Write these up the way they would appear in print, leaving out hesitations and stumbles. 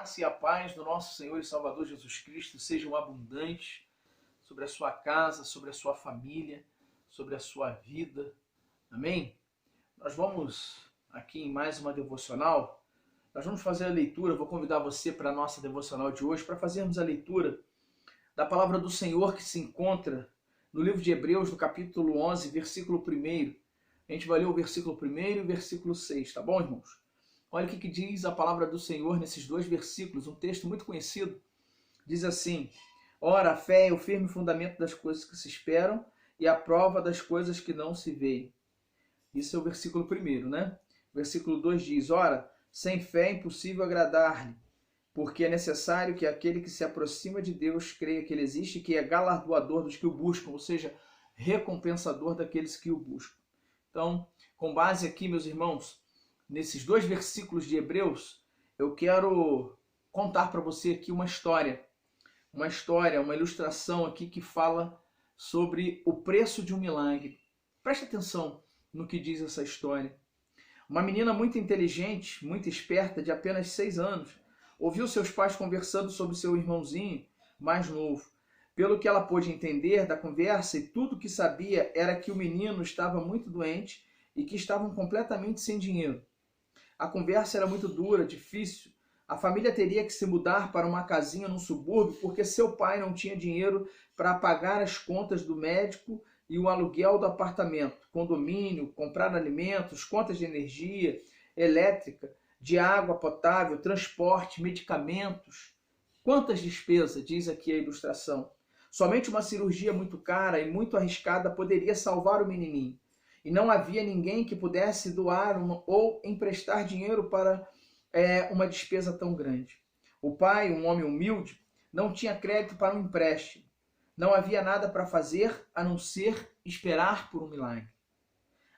graça e a paz do nosso Senhor e Salvador Jesus Cristo sejam abundantes sobre a sua casa, sobre a sua família, sobre a sua vida. Amém? Nós vamos aqui em mais uma devocional. Nós vamos fazer a leitura, vou convidar você para a nossa devocional de hoje, para fazermos a leitura da palavra do Senhor que se encontra no livro de Hebreus, no capítulo 11, versículo 1. A gente vai ler o versículo 1 e o versículo 6, tá bom, irmãos? Olha o que diz a palavra do Senhor nesses dois versículos, um texto muito conhecido. Diz assim: ora, a fé é o firme fundamento das coisas que se esperam e a prova das coisas que não se veem. Isso é o versículo 1, né? O versículo 2 diz: ora, sem fé é impossível agradar-lhe, porque é necessário que aquele que se aproxima de Deus creia que ele existe e que é galardoador dos que o buscam, ou seja, recompensador daqueles que o buscam. Então, com base aqui, meus irmãos, nesses dois versículos de Hebreus, eu quero contar para você aqui uma história, uma ilustração aqui que fala sobre o preço de um milagre. Preste atenção no que diz essa história. Uma menina muito inteligente, muito esperta, de apenas 6 anos, ouviu seus pais conversando sobre seu irmãozinho mais novo. Pelo que ela pôde entender da conversa, e tudo que sabia era que o menino estava muito doente e que estavam completamente sem dinheiro. A conversa era muito dura, difícil. A família teria que se mudar para uma casinha no subúrbio porque seu pai não tinha dinheiro para pagar as contas do médico e o aluguel do apartamento, condomínio, comprar alimentos, contas de energia elétrica, de água potável, transporte, medicamentos. Quantas despesas, diz aqui a ilustração. Somente uma cirurgia muito cara e muito arriscada poderia salvar o menininho. E não havia ninguém que pudesse doar ou emprestar dinheiro para uma despesa tão grande. O pai, um homem humilde, não tinha crédito para um empréstimo. Não havia nada para fazer a não ser esperar por um milagre.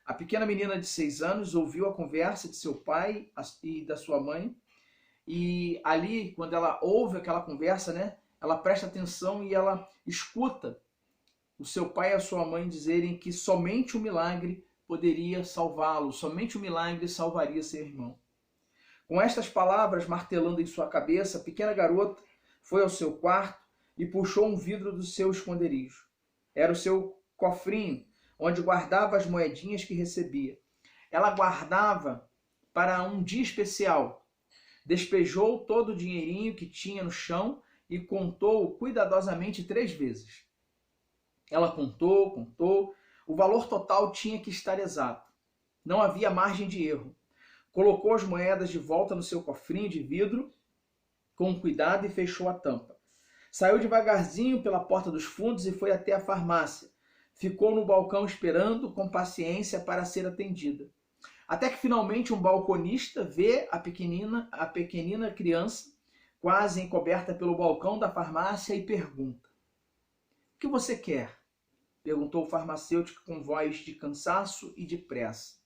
A pequena menina de 6 anos ouviu a conversa de seu pai e da sua mãe. E ali, quando ela ouve aquela conversa, né, ela presta atenção e ela escuta o seu pai e a sua mãe dizerem que somente o milagre poderia salvá-lo, somente o milagre salvaria seu irmão. Com estas palavras martelando em sua cabeça, a pequena garota foi ao seu quarto e puxou um vidro do seu esconderijo. Era o seu cofrinho, onde guardava as moedinhas que recebia. Ela guardava para um dia especial. Despejou todo o dinheirinho que tinha no chão e contou cuidadosamente 3 vezes. Ela contou, o valor total tinha que estar exato. Não havia margem de erro. Colocou as moedas de volta no seu cofrinho de vidro com cuidado e fechou a tampa. Saiu devagarzinho pela porta dos fundos e foi até a farmácia. Ficou no balcão esperando com paciência para ser atendida. Até que finalmente um balconista vê a pequenina criança quase encoberta pelo balcão da farmácia e pergunta: o que você quer? Perguntou o farmacêutico com voz de cansaço e de pressa.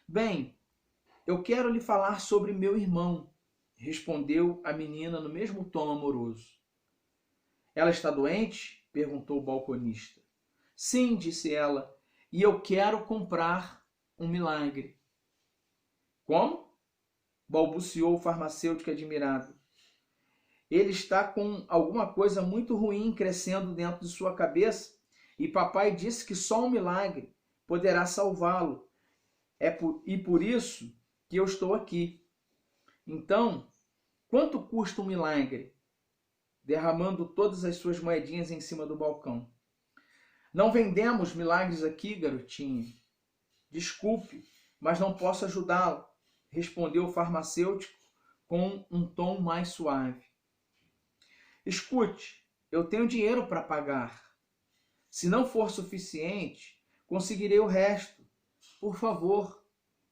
Bem, eu quero lhe falar sobre meu irmão, respondeu a menina no mesmo tom amoroso. Ela está doente? Perguntou o balconista. Sim, disse ela, e eu quero comprar um milagre. Como? Balbuciou o farmacêutico admirado. Ele está com alguma coisa muito ruim crescendo dentro de sua cabeça e papai disse que só um milagre poderá salvá-lo. E por isso que eu estou aqui. Então, quanto custa um milagre? Derramando todas as suas moedinhas em cima do balcão. Não vendemos milagres aqui, garotinha. Desculpe, mas não posso ajudá-lo, respondeu o farmacêutico com um tom mais suave. Escute, eu tenho dinheiro para pagar. Se não for suficiente, conseguirei o resto. Por favor,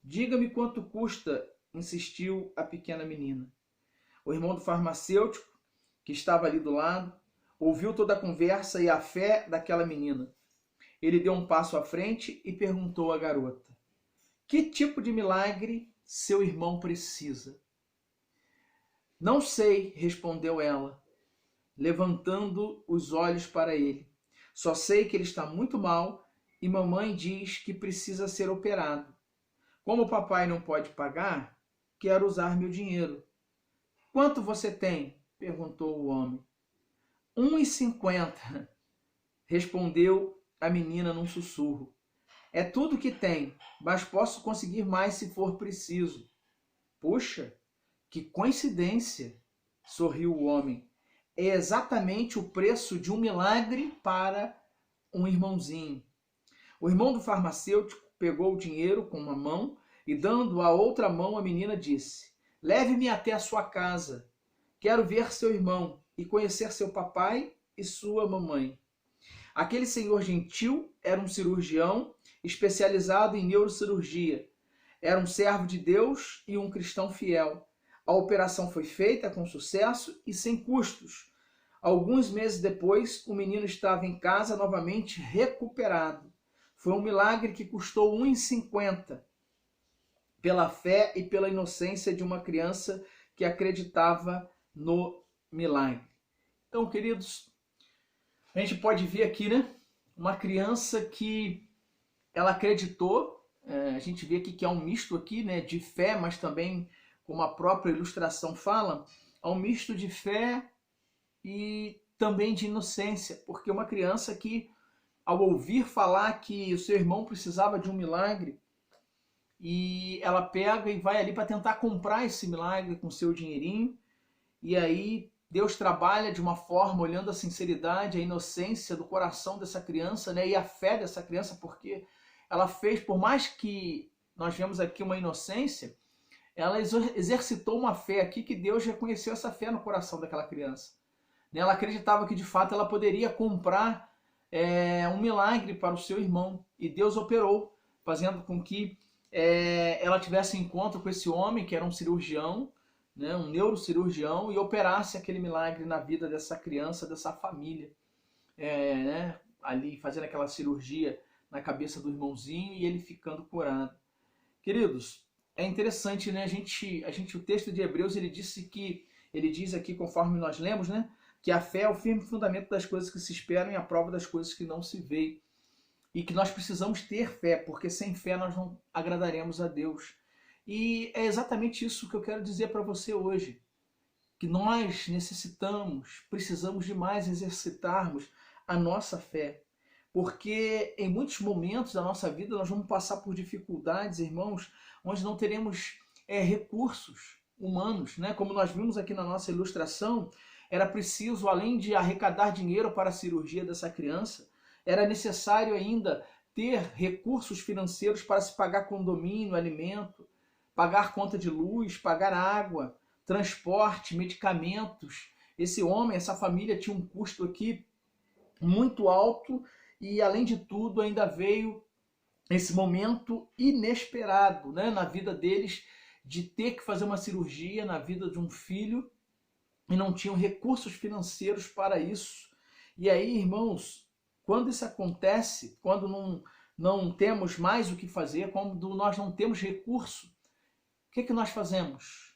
diga-me quanto custa, insistiu a pequena menina. O irmão do farmacêutico, que estava ali do lado, ouviu toda a conversa e a fé daquela menina. Ele deu um passo à frente e perguntou à garota: que tipo de milagre seu irmão precisa? Não sei, respondeu ela, levantando os olhos para ele. Só sei que ele está muito mal e mamãe diz que precisa ser operado. Como o papai não pode pagar, quero usar meu dinheiro. Quanto você tem? Perguntou o homem. 1,50, respondeu a menina num sussurro. É tudo que tem, mas posso conseguir mais se for preciso. Puxa, que coincidência, sorriu o homem. É exatamente o preço de um milagre para um irmãozinho. O irmão do farmacêutico pegou o dinheiro com uma mão e, dando a outra mão, a menina disse: leve-me até a sua casa. Quero ver seu irmão e conhecer seu papai e sua mamãe. Aquele senhor gentil era um cirurgião especializado em neurocirurgia. Era um servo de Deus e um cristão fiel. A operação foi feita com sucesso e sem custos. Alguns meses depois, o menino estava em casa novamente recuperado. Foi um milagre que custou 1,50, pela fé e pela inocência de uma criança que acreditava no milagre. Então, queridos, a gente pode ver aqui, né, uma criança que ela acreditou. A gente vê aqui que é um misto aqui, né, de fé, mas também, como a própria ilustração fala, é um misto de fé e também de inocência, porque uma criança que, ao ouvir falar que o seu irmão precisava de um milagre, e ela pega e vai ali para tentar comprar esse milagre com seu dinheirinho, e aí Deus trabalha de uma forma, olhando a sinceridade, a inocência do coração dessa criança, né, e a fé dessa criança, porque ela fez, por mais que nós vemos aqui uma inocência, ela exercitou uma fé aqui que Deus reconheceu essa fé no coração daquela criança. Ela acreditava que de fato ela poderia comprar um milagre para o seu irmão, e Deus operou, fazendo com que ela tivesse encontro com esse homem que era um cirurgião, né, um neurocirurgião, e operasse aquele milagre na vida dessa criança, dessa família, né, ali fazendo aquela cirurgia na cabeça do irmãozinho e ele ficando curado. Queridos, é interessante, né? O texto de Hebreus ele diz aqui, conforme nós lemos, né, que a fé é o firme fundamento das coisas que se esperam e a prova das coisas que não se veem. E que nós precisamos ter fé, porque sem fé nós não agradaremos a Deus. E é exatamente isso que eu quero dizer para você hoje. Que nós precisamos demais exercitarmos a nossa fé. Porque em muitos momentos da nossa vida nós vamos passar por dificuldades, irmãos, onde não teremos recursos humanos, né? Como nós vimos aqui na nossa ilustração, era preciso, além de arrecadar dinheiro para a cirurgia dessa criança, era necessário ainda ter recursos financeiros para se pagar condomínio, alimento, pagar conta de luz, pagar água, transporte, medicamentos. Esse homem, essa família tinha um custo aqui muito alto e, além de tudo, ainda veio esse momento inesperado, né, na vida deles, de ter que fazer uma cirurgia na vida de um filho e não tinham recursos financeiros para isso. E aí, irmãos, quando isso acontece, quando não temos mais o que fazer, quando nós não temos recurso, o que nós fazemos?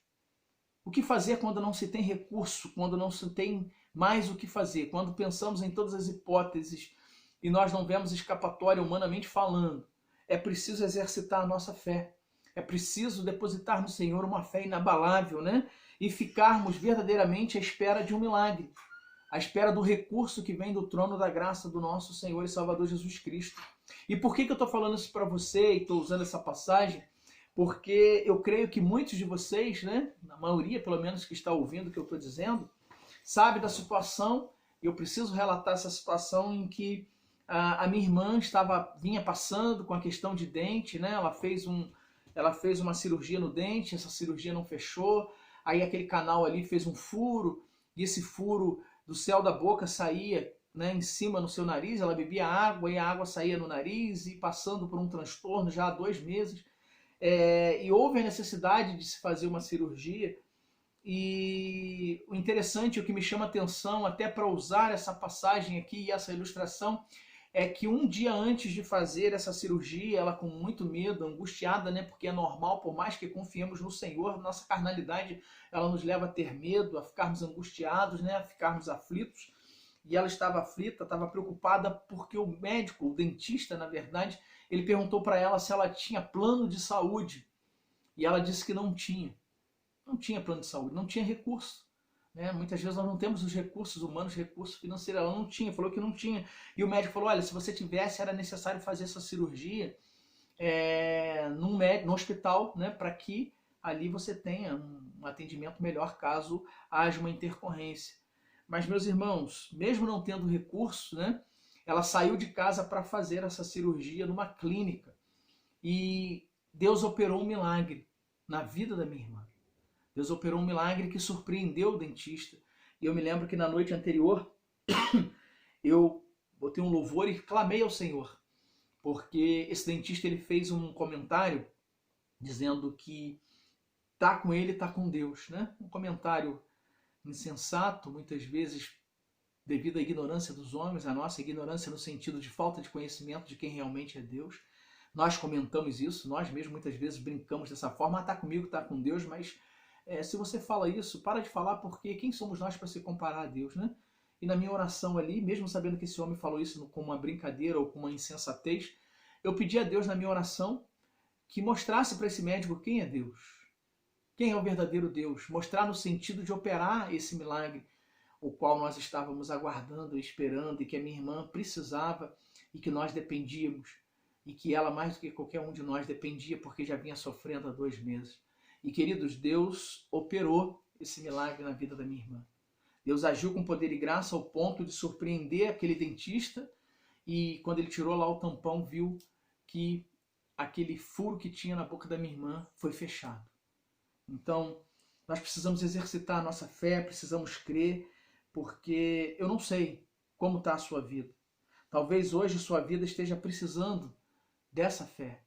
O que fazer quando não se tem recurso, quando não se tem mais o que fazer, quando pensamos em todas as hipóteses e nós não vemos escapatória humanamente falando? É preciso exercitar a nossa fé. É preciso depositar no Senhor uma fé inabalável, né? E ficarmos verdadeiramente à espera de um milagre, à espera do recurso que vem do trono da graça do nosso Senhor e Salvador Jesus Cristo. E por que eu estou falando isso para você e estou usando essa passagem? Porque eu creio que muitos de vocês, né, na maioria pelo menos que está ouvindo o que eu estou dizendo, sabe da situação. Eu preciso relatar essa situação em que a minha irmã vinha passando com a questão de dente, né? Ela fez uma cirurgia no dente, essa cirurgia não fechou, aí aquele canal ali fez um furo, e esse furo do céu da boca saía, né, em cima no seu nariz. Ela bebia água e a água saía no nariz, e passando por um transtorno já há 2 meses. E houve a necessidade de se fazer uma cirurgia. E o interessante, o que me chama atenção, até para usar essa passagem aqui e essa ilustração, é que um dia antes de fazer essa cirurgia, ela com muito medo, angustiada, né? Porque é normal, por mais que confiemos no Senhor, nossa carnalidade, ela nos leva a ter medo, a ficarmos angustiados, né? A ficarmos aflitos. E ela estava aflita, estava preocupada, porque o médico, o dentista, na verdade, ele perguntou para ela se ela tinha plano de saúde. E ela disse que não tinha. não tinha plano de saúde, não tinha recurso. Né? Muitas vezes nós não temos os recursos humanos, recursos financeiros. Ela não tinha, falou que não tinha. E o médico falou, olha, se você tivesse, era necessário fazer essa cirurgia no hospital, né, para que ali você tenha um atendimento melhor caso haja uma intercorrência. Mas, meus irmãos, mesmo não tendo recurso, né, ela saiu de casa para fazer essa cirurgia numa clínica. E Deus operou um milagre na vida da minha irmã. Deus operou um milagre que surpreendeu o dentista. E eu me lembro que na noite anterior eu botei um louvor e clamei ao Senhor, porque esse dentista ele fez um comentário dizendo que tá com ele, tá com Deus, né? Um comentário insensato, muitas vezes devido à ignorância dos homens, a nossa ignorância no sentido de falta de conhecimento de quem realmente é Deus. Nós comentamos isso, nós mesmos muitas vezes brincamos dessa forma, tá comigo, tá com Deus, mas se você fala isso, para de falar, porque quem somos nós para se comparar a Deus, né? E na minha oração ali, mesmo sabendo que esse homem falou isso como uma brincadeira ou como uma insensatez, eu pedi a Deus na minha oração que mostrasse para esse médico quem é Deus. Quem é o verdadeiro Deus? Mostrar no sentido de operar esse milagre, o qual nós estávamos aguardando, esperando, e que a minha irmã precisava e que nós dependíamos. E que ela, mais do que qualquer um de nós, dependia porque já vinha sofrendo há 2 meses. E, queridos, Deus operou esse milagre na vida da minha irmã. Deus agiu com poder e graça ao ponto de surpreender aquele dentista, e quando ele tirou lá o tampão, viu que aquele furo que tinha na boca da minha irmã foi fechado. Então, nós precisamos exercitar a nossa fé, precisamos crer, porque eu não sei como está a sua vida. Talvez hoje sua vida esteja precisando dessa fé.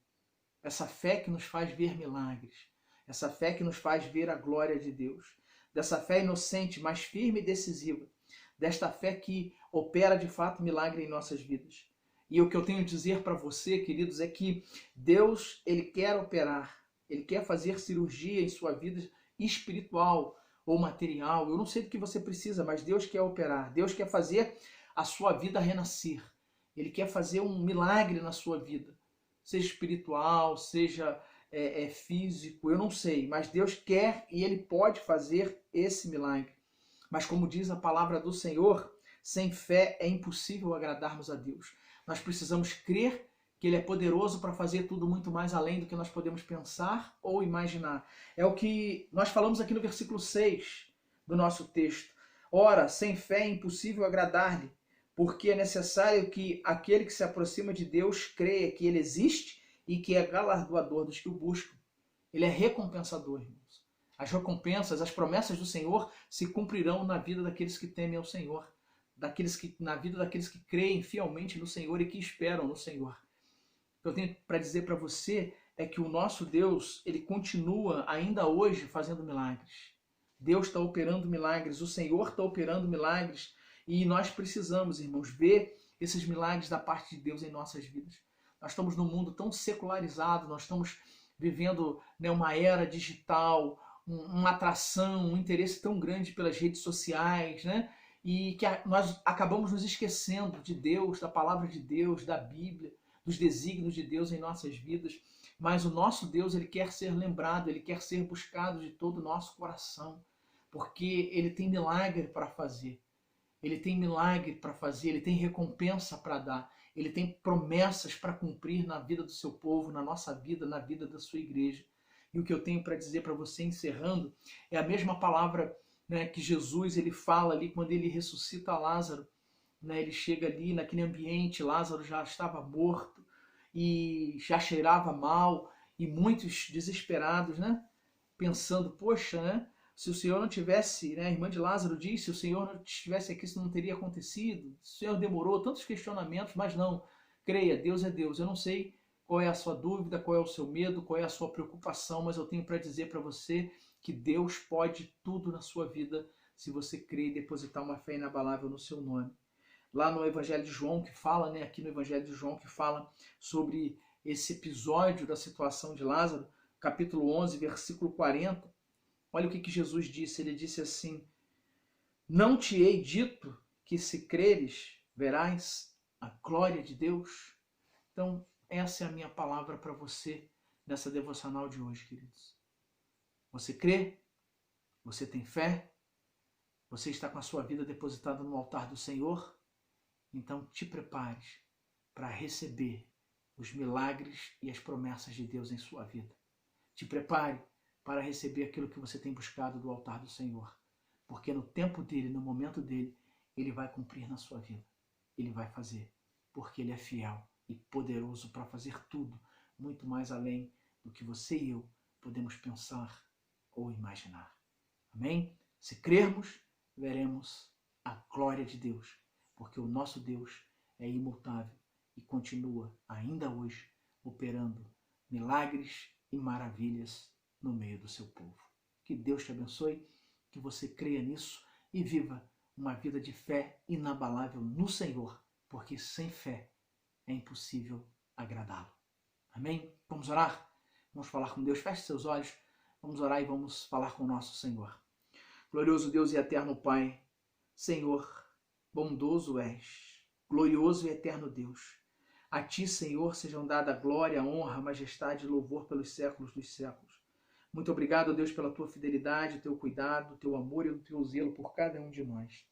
Essa fé que nos faz ver milagres. Essa fé que nos faz ver a glória de Deus. Dessa fé inocente, mas firme e decisiva. Desta fé que opera de fato milagre em nossas vidas. E o que eu tenho a dizer para você, queridos, é que Deus, Ele quer operar. Ele quer fazer cirurgia em sua vida espiritual ou material. Eu não sei do que você precisa, mas Deus quer operar. Deus quer fazer a sua vida renascer. Ele quer fazer um milagre na sua vida. Seja espiritual, seja físico, eu não sei, mas Deus quer e Ele pode fazer esse milagre. Mas como diz a palavra do Senhor, sem fé é impossível agradarmos a Deus. Nós precisamos crer que Ele é poderoso para fazer tudo muito mais além do que nós podemos pensar ou imaginar. É o que nós falamos aqui no versículo 6 do nosso texto. Ora, sem fé é impossível agradar-lhe, porque é necessário que aquele que se aproxima de Deus creia que Ele existe e que é galardoador dos que o buscam. Ele é recompensador, irmãos. As recompensas, as promessas do Senhor se cumprirão na vida daqueles que temem ao Senhor, na vida daqueles que creem fielmente no Senhor e que esperam no Senhor. O que eu tenho para dizer para você é que o nosso Deus, Ele continua ainda hoje fazendo milagres. Deus está operando milagres, o Senhor está operando milagres, e nós precisamos, irmãos, ver esses milagres da parte de Deus em nossas vidas. Nós estamos num mundo tão secularizado, nós estamos vivendo, né, uma era digital, uma atração, um interesse tão grande pelas redes sociais, né? E que nós acabamos nos esquecendo de Deus, da palavra de Deus, da Bíblia, dos desígnios de Deus em nossas vidas. Mas o nosso Deus, Ele quer ser lembrado, Ele quer ser buscado de todo o nosso coração, porque Ele tem milagre para fazer. Ele tem milagre para fazer, Ele tem recompensa para dar, Ele tem promessas para cumprir na vida do seu povo, na nossa vida, na vida da sua igreja. E o que eu tenho para dizer para você, encerrando, é a mesma palavra, né, que Jesus ele fala ali quando Ele ressuscita Lázaro. Né, ele chega ali naquele ambiente, Lázaro já estava morto e já cheirava mal, e muitos desesperados, né, pensando, poxa, né, se o Senhor não tivesse, né, a irmã de Lázaro disse, se o Senhor não estivesse aqui, isso não teria acontecido. O Senhor demorou, tantos questionamentos, mas não. Creia, Deus é Deus. Eu não sei qual é a sua dúvida, qual é o seu medo, qual é a sua preocupação, mas eu tenho para dizer para você que Deus pode tudo na sua vida se você crer e depositar uma fé inabalável no seu nome. Lá no Evangelho de João, que fala, né, aqui no Evangelho de João, que fala sobre esse episódio da situação de Lázaro, capítulo 11, versículo 40, olha o que Jesus disse. Ele disse assim: não te hei dito que se creres, verás a glória de Deus? Então, essa é a minha palavra para você nessa devocional de hoje, queridos. Você crê? Você tem fé? Você está com a sua vida depositada no altar do Senhor? Então te prepares para receber os milagres e as promessas de Deus em sua vida. Te prepare para receber aquilo que você tem buscado do altar do Senhor. Porque no tempo dele, no momento dele, ele vai cumprir na sua vida. Ele vai fazer. Porque ele é fiel e poderoso para fazer tudo, muito mais além do que você e eu podemos pensar ou imaginar. Amém? Se crermos, veremos a glória de Deus. Porque o nosso Deus é imutável e continua, ainda hoje, operando milagres e maravilhas no meio do seu povo. Que Deus te abençoe, que você creia nisso e viva uma vida de fé inabalável no Senhor, porque sem fé é impossível agradá-lo. Amém? Vamos orar? Vamos falar com Deus. Feche seus olhos. Vamos orar e vamos falar com o nosso Senhor. Glorioso Deus e eterno Pai, Senhor, bondoso és, glorioso e eterno Deus. A Ti, Senhor, sejam dada glória, honra, majestade e louvor pelos séculos dos séculos. Muito obrigado, Deus, pela Tua fidelidade, Teu cuidado, Teu amor e o Teu zelo por cada um de nós.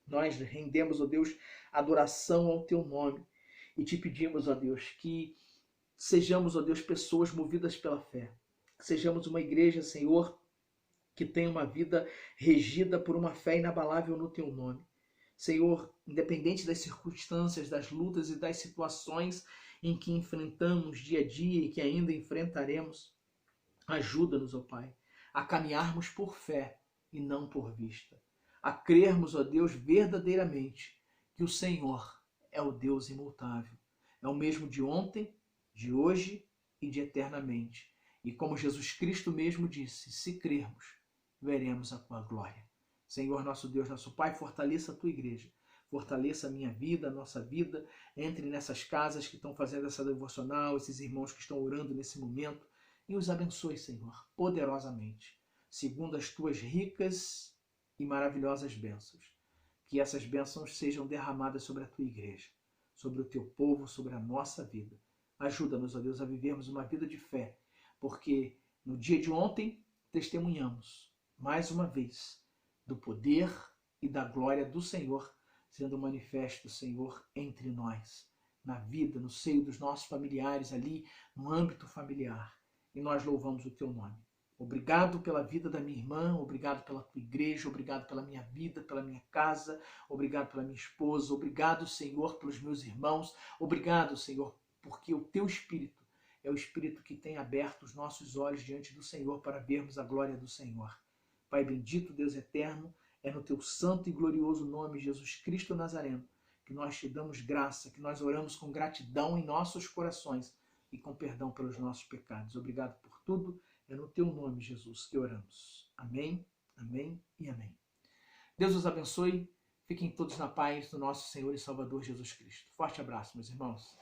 Nós rendemos, ó Deus, adoração ao Teu nome e Te pedimos, ó Deus, que sejamos, ó Deus, pessoas movidas pela fé. Que sejamos uma igreja, Senhor, que tenha uma vida regida por uma fé inabalável no Teu nome. Senhor, independente das circunstâncias, das lutas e das situações em que enfrentamos dia a dia e que ainda enfrentaremos, ajuda-nos, ó Pai, a caminharmos por fé e não por vista. A crermos, ó Deus, verdadeiramente que o Senhor é o Deus imutável. É o mesmo de ontem, de hoje e de eternamente. E como Jesus Cristo mesmo disse, se crermos, veremos a Tua glória. Senhor, nosso Deus, nosso Pai, fortaleça a Tua igreja. Fortaleça a minha vida, a nossa vida. Entre nessas casas que estão fazendo essa devocional, esses irmãos que estão orando nesse momento. E os abençoe, Senhor, poderosamente, segundo as Tuas ricas e maravilhosas bênçãos. Que essas bênçãos sejam derramadas sobre a Tua igreja, sobre o Teu povo, sobre a nossa vida. Ajuda-nos, ó Deus, a vivermos uma vida de fé, porque no dia de ontem testemunhamos, mais uma vez, do poder e da glória do Senhor sendo manifesto, Senhor, entre nós, na vida, no seio dos nossos familiares ali, no âmbito familiar. E nós louvamos o Teu nome. Obrigado pela vida da minha irmã, obrigado pela Tua igreja, obrigado pela minha vida, pela minha casa, obrigado pela minha esposa, obrigado, Senhor, pelos meus irmãos, obrigado, Senhor, porque o Teu Espírito é o Espírito que tem aberto os nossos olhos diante do Senhor para vermos a glória do Senhor. Pai bendito, Deus eterno, é no Teu santo e glorioso nome, Jesus Cristo Nazareno, que nós Te damos graça, que nós oramos com gratidão em nossos corações e com perdão pelos nossos pecados. Obrigado por tudo. É no Teu nome, Jesus, que oramos. Amém, amém e amém. Deus os abençoe. Fiquem todos na paz do nosso Senhor e Salvador Jesus Cristo. Forte abraço, meus irmãos.